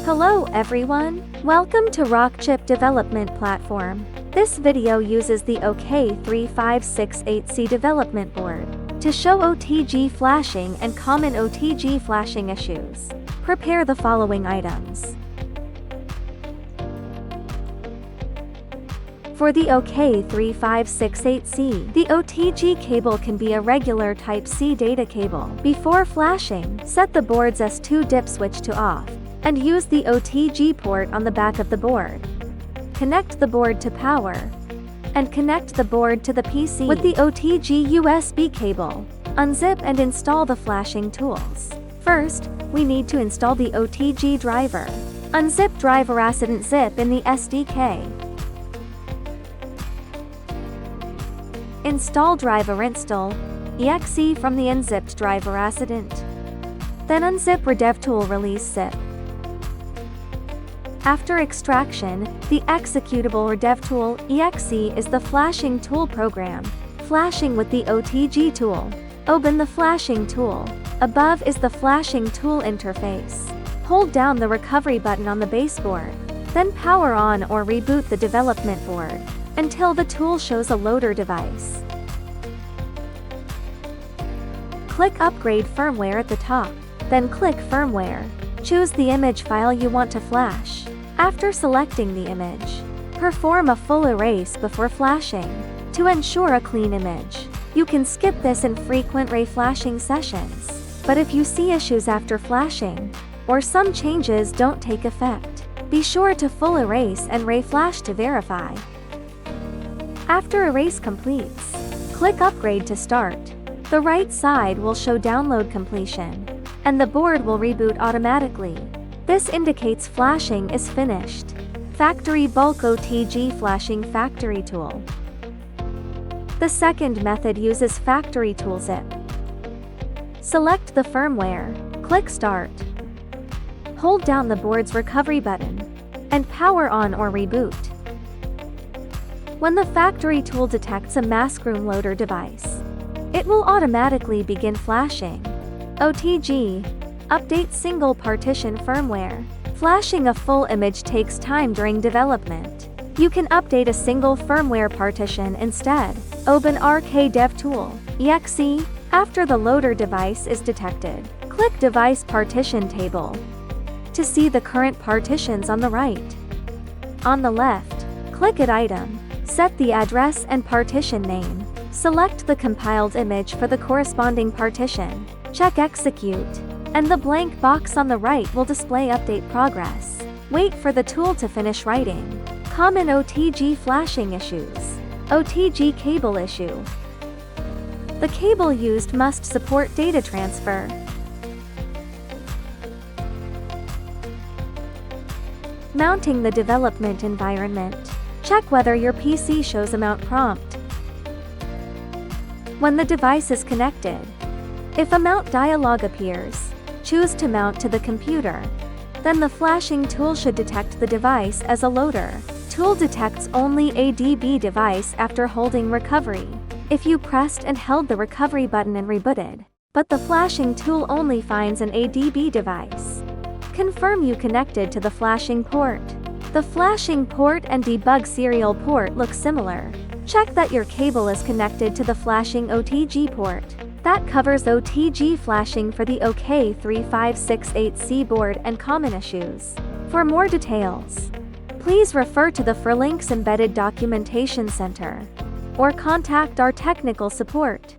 Hello everyone, welcome to Rockchip development platform. This video uses the OK3568-C development board to show OTG flashing and common OTG flashing issues. Prepare the following items. For the OK3568-C, the OTG cable can be a regular Type-C data cable. Before flashing, set the board's S2 dip switch to off, and use the OTG port on the back of the board. Connect the board to power, and connect the board to the PC with the OTG USB cable. Unzip and install the flashing tools. First, we need to install the OTG driver. Unzip driver accident zip in the SDK. Install driver exe from the unzipped driver accident. Then unzip RKDevTool release zip. After extraction, the executable RKDevTool exe is the flashing tool program. Flashing with the OTG tool. Open the flashing tool. Above is the flashing tool interface. Hold down the recovery button on the baseboard. Then power on or reboot the development board until the tool shows a loader device. Click Upgrade Firmware at the top, then click Firmware. Choose the image file you want to flash. After selecting the image, perform a full erase before flashing to ensure a clean image. You can skip this in frequent reflashing sessions, but if you see issues after flashing, or some changes don't take effect, be sure to full erase and reflash to verify. After erase completes, click Upgrade to start. The right side will show download completion, and the board will reboot automatically. This indicates flashing is finished. Factory Bulk OTG Flashing FactoryTool. The second method uses FactoryTool zip. Select the firmware, click Start. Hold down the board's recovery button, and power on or reboot. When the FactoryTool detects a mask room loader device, it will automatically begin flashing. OTG update single partition firmware. Flashing a full image takes time during development. You can update a single firmware partition instead. Open RKDevTool exe. After the loader device is detected, click Device Partition Table to see the current partitions on the right. On the left, click Add Item. Set the address and partition name. Select the compiled image for the corresponding partition. Check Execute, and the blank box on the right will display update progress. Wait for the tool to finish writing. Common OTG flashing issues. OTG cable issue. The cable used must support data transfer. Mounting the development environment. Check whether your PC shows a mount prompt when the device is connected. If a mount dialog appears, choose to mount to the computer. Then the flashing tool should detect the device as a loader. Tool detects only a DB device after holding recovery. If you pressed and held the recovery button and rebooted, but the flashing tool only finds an ADB device, confirm you connected to the flashing port. The flashing port and debug serial port look similar. Check that your cable is connected to the flashing OTG port. That covers OTG flashing for the OK3568-C board and common issues. For more details, please refer to the ForlinxEmbedded Documentation Center or contact our technical support.